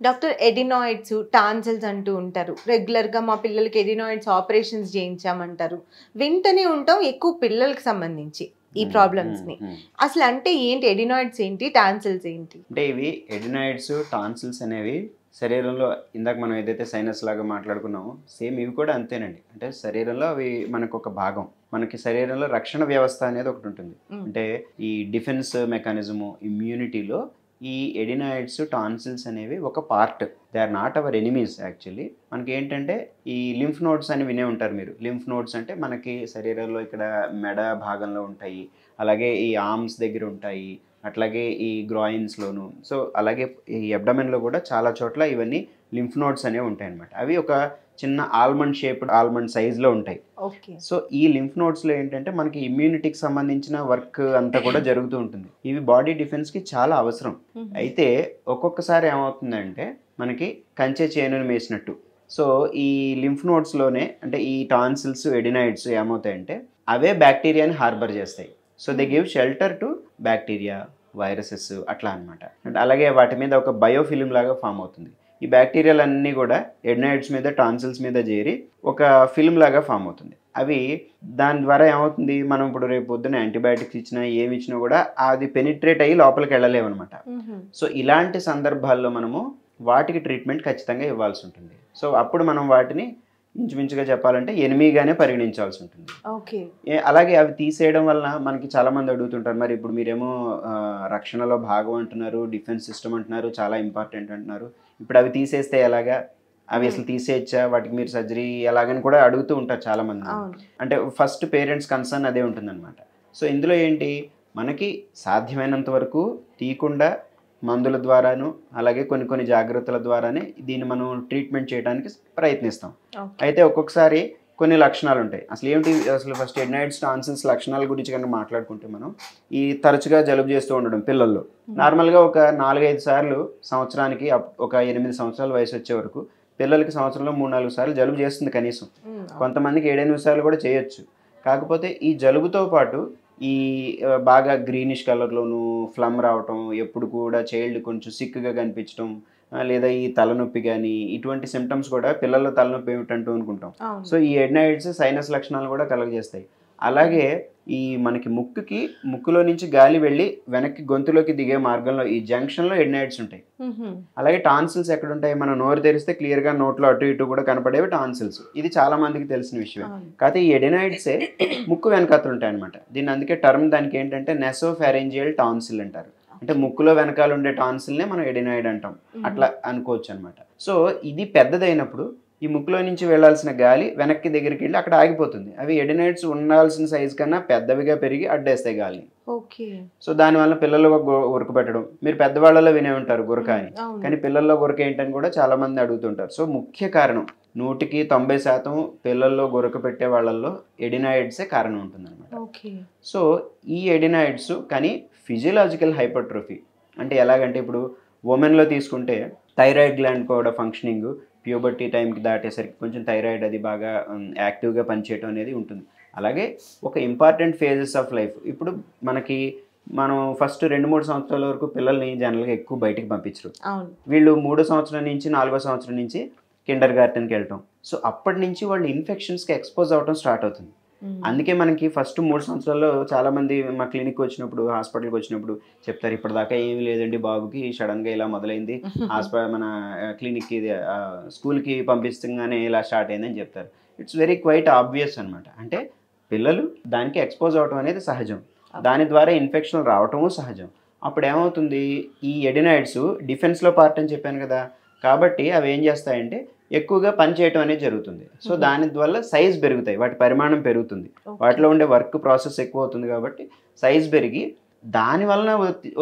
Doctor adenoids, tonsils అంటూ ఉంటారు. రెగ్యులర్‌గా మా పిల్లలకి ఎడినాయిడ్స్ ఆపరేషన్స్ చేయించామంటారు. వింటనే ఉంటాం ఎక్కువ పిల్లలకి సంబంధించి ఈ హ్మ్. హ్మ్. ప్రాబ్లమ్స్‌ని. హ్మ్. అసలు అంటే ఏంటి? ఎడినాయిడ్స్ ఏంటి? టాన్సిల్స్ ఏంటి? అంటే ఇవి ఎడినాయిడ్స్, టాన్సిల్స్ అనేవి శరీరంలో ఇందాక మనం ఏదైతే సైనస్ లాగా మాట్లాడుకున్నామో సేమ్ ఇవి కూడా అంతేనండి. అంటే శరీరంలో అవి మనకొక భాగం. మనకి శరీరంలో రక్షణ వ్యవస్థ అనేది ఒకటుంటుంది. హ్మ్. అంటే ఈ డిఫెన్స్ మెకానిజము, ఇమ్యూనిటీలో ఈ ఎడినాయిడ్స్, టాన్సిల్స్ అనేవి ఒక part. They are not our enemies actually. మనకేంటంటే ఈ లింఫ్ నోడ్స్ అని వినే ఉంటారు మీరు. లింఫ్ నోడ్స్ అంటే మనకి శరీరంలో ఇక్కడ మెడ భాగంలో ఉంటాయి. అలాగే ఈ ఆర్మ్స్ దగ్గర ఉంటాయి. అట్లాగే ఈ గ్రాయిన్స్‌లోను. సో, అలాగే ఈ అబ్డమెన్‌లో కూడా చాలా చోట్ల ఇవన్నీ లింఫ్ నోడ్స్ అనేవి ఉంటాయన్నమాట. అవి ఒక చిన్న ఆల్మండ్ షేప్డ్ ఆల్మండ్ సైజ్‌లో ఉంటాయి. ఓకే. సో, ఈ లింఫ్ నోడ్స్‌లో ఏంటంటే మనకి ఇమ్యూనిటీకి సంబంధించిన వర్క్ అంతా కూడా జరుగుతూ ఉంటుంది. ఇవి బాడీ డిఫెన్స్‌కి చాలా అవసరం. హుహు. అయితే ఒక్కొక్కసారి ఏమవుతుందంటే మనకి కంచె చేనుని మేసినట్టు. సో, ఈ లింఫ్ నోడ్స్‌లోనే అంటే ఈ టాన్సిల్స్, ఎడినాయిడ్స్ ఏమవుతాయంటే అవే బ్యాక్టీరియాని హార్బర్ చేస్తాయి. So, they give shelter to bacteria, viruses అట్లా అనమాట. అంటే అలాగే వాటి మీద ఒక బయోఫిల్మ్ లాగా ఫామ్ అవుతుంది. ఈ బ్యాక్టీరియాలన్నీ కూడా ఎడినాయిడ్స్ మీద, టాన్సిల్స్ మీద చేరి ఒక ఫిల్మ్ లాగా ఫామ్ అవుతుంది. అవి దాని ద్వారా ఏమవుతుంది, మనం ఇప్పుడు రేపు పొద్దున్న యాంటీబయాటిక్స్ ఇచ్చినా, ఏమి ఇచ్చినా కూడా అది పెనిట్రేట్ అయ్యి లోపలికి వెళ్ళలేమనమాట. హుహు. సో, ఇలాంటి సందర్భాల్లో మనము వాటికి ట్రీట్మెంట్ ఖచ్చితంగా ఇవ్వాల్సి ఉంటుంది. సో, అప్పుడు మనం వాటిని ఇంచుమించుగా చెప్పాలంటే ఎనిమీగానే పరిగణించాల్సి ఉంటుంది. ఓకే. అలాగే అవి తీసేయడం వలన మనకి చాలామంది అడుగుతుంటారు. మరి ఇప్పుడు మీరేమో రక్షణలో భాగం అంటున్నారు, డిఫెన్స్ సిస్టమ్ అంటున్నారు, చాలా ఇంపార్టెంట్ అంటున్నారు. ఇప్పుడు అవి తీసేస్తే ఎలాగా? అవి హ్మ్. అసలు తీసేయచ్చా? వాటికి మీరు సర్జరీ ఎలాగని కూడా అడుగుతూ ఉంటారు చాలామంది నన్ను. అవును. అంటే ఫస్ట్ పేరెంట్స్ కన్సర్న్ అదే ఉంటుందన్నమాట. సో, ఇందులో ఏంటి మనకి సాధ్యమైనంత వరకు తీయకుండా మందుల ద్వారాను, అలాగే కొన్ని కొన్ని జాగ్రత్తల ద్వారానే దీన్ని మనం ట్రీట్మెంట్ చేయడానికి ప్రయత్నిస్తాం. ఓకే. అయితే ఒక్కొక్కసారి కొన్ని లక్షణాలుంటాయి. అసలు ఫస్ట్ ఎడినాయిడ్స్, టాన్సిల్స్ లక్షణాల గురించి కనుక మాట్లాడుకుంటే మనం ఈ తరచుగా జలుబు చేస్తూ ఉండడం పిల్లల్లో. నార్మల్‌గా ఒక 4, 5 సార్లు సంవత్సరానికి ఒక 8 సంవత్సరాల వయసొచ్చే వరకు పిల్లలకి సంవత్సరంలో 3, 4 సార్లు జలుబు చేస్తుంది కనీసం. హ్మ్. అవును. కొంతమందికి 7, 8 సార్లు కూడా చేయొచ్చు. కాకపోతే ఈ జలుబుతో పాటు ఈ బాగా గ్రీనిష్ కలర్‌లోను ఫ్లమ్ రావటం, ఎప్పుడు కూడా చైల్డ్ కొంచెం సిక్‌గా కనిపించటం, లేదా ఈ తలనొప్పి గాని, ఇటువంటి సింప్టమ్స్ కూడా పిల్లల్లో తలనొప్పి ఏమిటంటూ అనుకుంటాం. అవును. సో, ఈ ఎడినాయిడ్స్ సైనస్ లక్షణాలు కూడా కలుగజేస్తాయి. అలాగే ఈ మనకి ముక్కులో నుంచి గాలి వెళ్ళి వెనక్కి గొంతులోకి దిగే మార్గంలో ఈ జంక్షన్‌లో ఎడినాయిడ్స్ ఉంటాయి. హుహు. అలాగే టాన్సిల్స్ ఎక్కడుంటాయి? మనం నోరు తెరిస్తే క్లియర్‌గా నోట్లో అటు ఇటు కూడా కనపడేవి టాన్సిల్స్. ఇది చాలా మందికి తెలిసిన విషయమే. అవును. కాకపోతే ఈ ఎడినాయిడ్సే ముక్కు వెనకాతల ఉంటాయన్నమాట. దీన్ని అందుకే దానికేంటంటే నెసోఫారింజియల్ టాన్సిల్ అంటారు. అంటే ముక్కులో వెనకాల ఉండే టాన్సిల్‌నే మనం ఎడినాయిడ్ అంటాం. అట్లా అనుకోవచ్చనమాట. సో, ఇది పెద్దదైనప్పుడు ఈ ముక్కులో నుంచి వెళ్ళాల్సిన గాలి వెనక్కి దగ్గరికెళ్ళి అక్కడ ఆగిపోతుంది. అవి ఎడినాయిడ్స్ ఉండాల్సిన సైజ్ కన్నా పెద్దవిగా పెరిగి అడ్డేస్తాయి గాలిని. ఓకే. సో, దానివల్ల పిల్లల్లో గురక పెట్టడం. మీరు పెద్దవాళ్ళలో వినే ఉంటారు గురక అని. అవును. కానీ పిల్లల్లో గురక ఏంటని కూడా చాలామంది అడుగుతుంటారు. సో, ముఖ్య కారణం 100కి 90% పిల్లల్లో గురక పెట్టే వాళ్ళల్లో ఎడినాయిడ్సే కారణం ఉంటుందన్నమాట. ఓకే. సో, ఈ ఎడినాయిడ్స్ కానీ ఫిజియోలాజికల్ హైపర్ట్రోఫీ అంటే ఎలాగంటే ఇప్పుడు వుమెన్‌లో తీసుకుంటే థైరాయిడ్ గ్లాండ్ కూడా ఫంక్షనింగ్ ప్యూబర్టీ టైంకి దాటేసరికి కొంచెం థైరాయిడ్ అది బాగా యాక్టివ్‌గా పనిచేయటం అనేది ఉంటుంది. అలాగే ఒక ఇంపార్టెంట్ ఫేజెస్ ఆఫ్ లైఫ్. ఇప్పుడు మనం ఫస్ట్ 2, 3 సంవత్సరాల వరకు పిల్లల్ని జనరల్‌గా ఎక్కువ బయటికి పంపించరు. అవును. వీళ్ళు 3 సంవత్సరం నుంచి 4 సంవత్సరం నుంచి కిండర్‌గార్టెన్‌కి వెళ్ళటం. సో, అప్పటి నుంచి వాళ్ళు ఇన్ఫెక్షన్స్‌కి ఎక్స్‌పోజ్ అవ్వటం స్టార్ట్ అవుతుంది. హ్మ్. అందుకే మనకి ఫస్ట్ 3 సంవత్సరాల్లో చాలామంది మా క్లినిక్‌కి వచ్చినప్పుడు, హాస్పిటల్‌కి వచ్చినప్పుడు చెప్తారు. ఇప్పటిదాకా ఏమీ లేదండి బాబుకి సడెన్‌గా ఇలా మొదలైంది. మన క్లినిక్‌కి స్కూల్‌కి పంపించగానే ఇలా స్టార్ట్ అయిందని చెప్తారు. ఇట్స్ వెరీ క్వైట్ ఆబ్వియస్ అనమాట. అంటే పిల్లలు దానికి ఎక్స్‌పోజ్ అవ్వటం అనేది సహజం. దాని ద్వారా ఇన్ఫెక్షన్‌లు రావటము సహజం. అప్పుడేమవుతుంది ఈ ఎడినాయిడ్స్ డిఫెన్స్‌లో పార్ట్ అని చెప్పాను కదా! కాబట్టి అవి ఏం చేస్తాయంటే ఎక్కువగా పని చేయటం అనేది జరుగుతుంది. సో, దాని వల్ల సైజ్ పెరుగుతాయి. వాటి పరిమాణం పెరుగుతుంది. ఓకే. వాటిలో ఉండే వర్క్ ప్రాసెస్ ఎక్కువ అవుతుంది కాబట్టి సైజ్ పెరిగి దాని వలన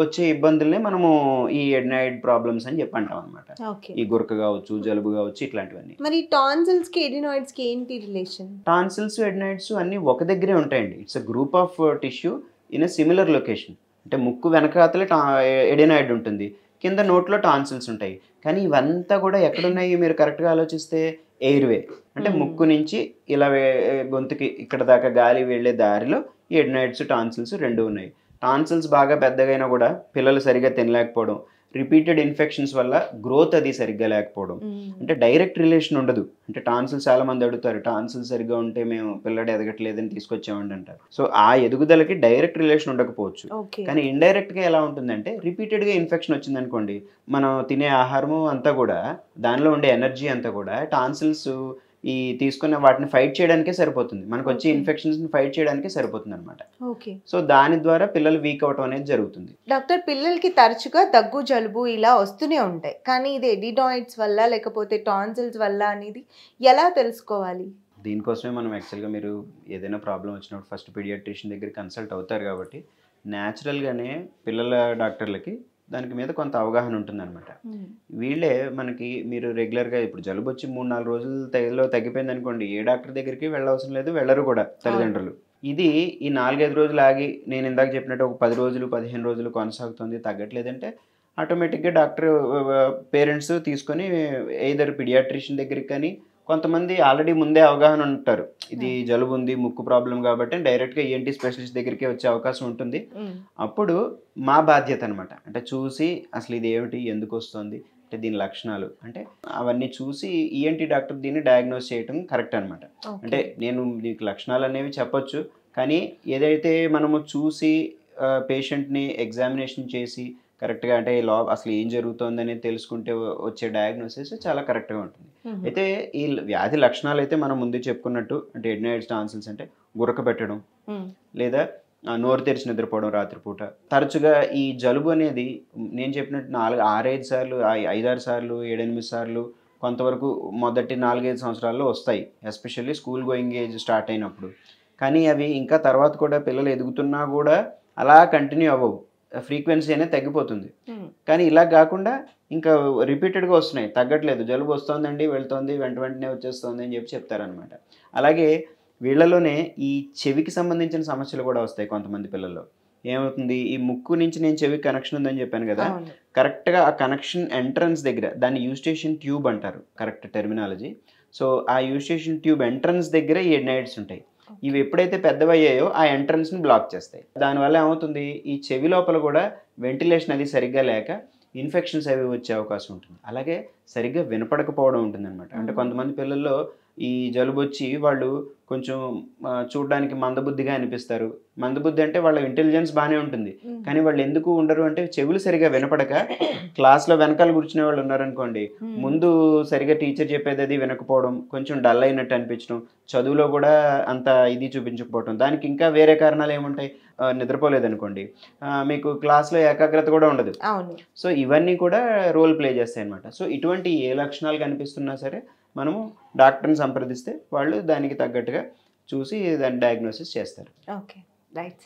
వచ్చే ఇబ్బందుల్నే మనము ఈ ఎడినాయిడ్ ప్రాబ్లమ్స్ అని చెప్పి అంటాం అనమాట. ఓకే. ఈ గురక కావచ్చు, జలుబు కావచ్చు ఇట్లాంటివన్నీ. మరి టాన్సిల్స్‌కి, ఎడినాయిడ్స్‌కి ఏంటి రిలేషన్? టాన్సిల్స్, ఎడినాయిడ్స్ అన్నీ ఒక దగ్గరే ఉంటాయండి. It's a group of tissue in a similar location. అంటే ముక్కు వెనకాతలే ఎడినాయిడ్ ఉంటుంది. కింద నోట్లో టాన్సిల్స్ ఉంటాయి. కానీ ఇవంతా కూడా ఎక్కడున్నాయి మీరు కరెక్ట్‌గా ఆలోచిస్తే ఎయిర్‌వే. అంటే ముక్కు నుంచి ఇలా గొంతుకి ఇక్కడ దాకా గాలి వెళ్ళే దారిలో ఈ ఎడినాయిడ్స్, టాన్సిల్స్ 2 ఉన్నాయి. టాన్సిల్స్ బాగా పెద్దగైనా కూడా పిల్లలు సరిగ్గా తినలేకపోవడం, రిపీటెడ్ ఇన్ఫెక్షన్స్ వల్ల గ్రోత్ అది సరిగ్గా లేకపోవడం. అంటే డైరెక్ట్ రిలేషన్ ఉండదు. అంటే టాన్సిల్స్ చాలా మంది అడుగుతారు, టాన్సిల్స్ సరిగ్గా ఉంటే మేము పిల్లడు ఎదగట్లేదని తీసుకొచ్చామండి అంటారు. సో ఆ ఎదుగుదలకి డైరెక్ట్ రిలేషన్ ఉండకపోవచ్చు, కానీ ఇండైరెక్ట్గా ఎలా ఉంటుందంటే రిపీటెడ్గా ఇన్ఫెక్షన్ వచ్చింది అనుకోండి, మనం తినే ఆహారము అంతా కూడా దానిలో ఉండే ఎనర్జీ అంతా కూడా టాన్సిల్స్ ఈ తీసుకున్న వాటిని ఫైట్ చేయడానికే సరిపోతుంది, మనకు వచ్చే ఇన్ఫెక్షన్స్ని ఫైట్ చేయడానికే సరిపోతుంది అనమాట. సో దాని ద్వారా పిల్లలు వీక్ అవటం అనేది జరుగుతుంది. డాక్టర్, పిల్లలకి తరచుగా దగ్గు జలుబు ఇలా వస్తూనే ఉంటాయి, కానీ ఇది ఎడినాయిడ్స్ వల్ల లేకపోతే టాన్సిల్స్ వల్ల అనేది ఎలా తెలుసుకోవాలి? దీనికోసమే మనం యాక్చువల్గా మీరు ఏదైనా ప్రాబ్లం వచ్చినప్పుడు ఫస్ట్ పీడియాట్రిషియన్ దగ్గర కన్సల్ట్ అవుతారు కాబట్టి న్యాచురల్గానే పిల్లల డాక్టర్లకి దానికి మీద కొంత అవగాహన ఉంటుందన్నమాట. వీళ్ళే మనకి మీరు రెగ్యులర్గా ఇప్పుడు జలుబు వచ్చి 3-4 రోజులు తగ్గిపోయింది అనుకోండి, ఏ డాక్టర్ దగ్గరికి వెళ్ళవసరం లేదు, వెళ్ళరు కూడా తల్లిదండ్రులు. ఇది ఈ 4-5 రోజులు ఆగి నేను ఇందాక చెప్పినట్టు ఒక 10 రోజులు 15 రోజులు కొనసాగుతుంది, తగ్గట్లేదంటే ఆటోమేటిక్గా డాక్టర్ పేరెంట్స్ తీసుకొని ఎయిదర్ పీడియాట్రిషియన్ దగ్గరికి, కానీ కొంతమంది ఆల్రెడీ ముందే అవగాహన ఉంటారు, ఇది జలుబు ఉంది ముక్కు ప్రాబ్లం కాబట్టి డైరెక్ట్గా ఈఎన్టీ స్పెషలిస్ట్ దగ్గరికి వచ్చే అవకాశం ఉంటుంది. అప్పుడు మా బాధ్యత అనమాట, అంటే చూసి అసలు ఇది ఏమిటి, ఎందుకు వస్తుంది, అంటే దీని లక్షణాలు, అంటే అవన్నీ చూసి ఈఎన్టీ డాక్టర్ దీన్ని డయాగ్నోస్ చేయడం కరెక్ట్ అనమాట. అంటే నేను మీకు లక్షణాలు అనేవి చెప్పొచ్చు, కానీ ఏదైతే మనము చూసి పేషెంట్ని ఎగ్జామినేషన్ చేసి కరెక్ట్గా అంటే అసలు ఏం జరుగుతుంది అనేది తెలుసుకుంటే వచ్చే డయాగ్నోసిస్ చాలా కరెక్ట్గా ఉంటుంది. అయితే ఈ వ్యాధి లక్షణాలు అయితే మనం ముందు చెప్పుకున్నట్టు, అంటే ఎడినాయిడ్స్ టాన్సిల్స్ అంటే గురక పెట్టడం, లేదా నోరు తెరిచి నిద్రపోవడం రాత్రిపూట, తరచుగా ఈ జలుబు అనేది నేను చెప్పినట్టు 5-6 సార్లు 5-6 సార్లు 7-8 సార్లు కొంతవరకు మొదటి 4-5 సంవత్సరాల్లో వస్తాయి, especially school going age start అయినప్పుడు. కానీ అవి ఇంకా తర్వాత కూడా పిల్లలు ఎదుగుతున్నా కూడా అలా కంటిన్యూ అవ్వవు, ఫ్రీక్వెన్సీ అనేది తగ్గిపోతుంది. కానీ ఇలా కాకుండా ఇంకా రిపీటెడ్గా వస్తున్నాయి, తగ్గట్లేదు, జలుబు వస్తుందండి వెళ్తుంది వెంటనే వచ్చేస్తుంది అని చెప్తారనమాట. అలాగే వీళ్ళలోనే ఈ చెవికి సంబంధించిన సమస్యలు కూడా వస్తాయి కొంతమంది పిల్లల్లో. ఏమవుతుంది, ఈ ముక్కు నుంచి నేను చెవికి కనెక్షన్ ఉందని చెప్పాను కదా, కరెక్ట్గా ఆ కనెక్షన్ ఎంట్రన్స్ దగ్గర, దాన్ని యూస్టేషన్ ట్యూబ్ అంటారు కరెక్ట్ టెర్మినాలజీ. సో ఆ యూస్టేషన్ ట్యూబ్ ఎంట్రన్స్ దగ్గర ఈ ఎడినాయిడ్స్ ఉంటాయి. ఇవి ఎప్పుడైతే పెద్దవయ్యాయో ఆ ఎంట్రన్స్ని బ్లాక్ చేస్తాయి. దానివల్ల ఏమవుతుంది, ఈ చెవి లోపల కూడా వెంటిలేషన్ అది సరిగ్గా లేక ఇన్ఫెక్షన్స్ అవి వచ్చే అవకాశం ఉంటుంది. అలాగే సరిగ్గా వినపడకపోవడం ఉంటుంది అనమాట. అంటే కొంతమంది పిల్లల్లో ఈ జలుబు వచ్చి వాళ్ళు కొంచెం చూడడానికి మందబుద్ధిగా అనిపిస్తారు. మందబుద్ధి అంటే వాళ్ళ ఇంటెలిజెన్స్ బాగానే ఉంటుంది, కానీ వాళ్ళు ఎందుకు ఉండరు అంటే చెవులు సరిగా వినపడక, క్లాస్లో వెనకాల కూర్చునే వాళ్ళు ఉన్నారనుకోండి, ముందు సరిగా టీచర్ చెప్పేది అది వినకపోవడం, కొంచెం డల్ అయినట్టు అనిపించడం, చదువులో కూడా అంత ఇది చూపించకపోవడం. దానికి ఇంకా వేరే కారణాలు ఏముంటాయి, నిద్రపోలేదనుకోండి, మీకు క్లాస్లో ఏకాగ్రత కూడా ఉండదు. సో ఇవన్నీ కూడా రోల్ ప్లే చేస్తాయి అనమాట. సో ఇటువంటి ఏ లక్షణాలు కనిపిస్తున్నా సరే మనము డాక్టర్ని సంప్రదిస్తే వాళ్ళు దానికి తగ్గట్టుగా చూసి దాన్ని డయాగ్నోసిస్ చేస్తారు. Okay, right.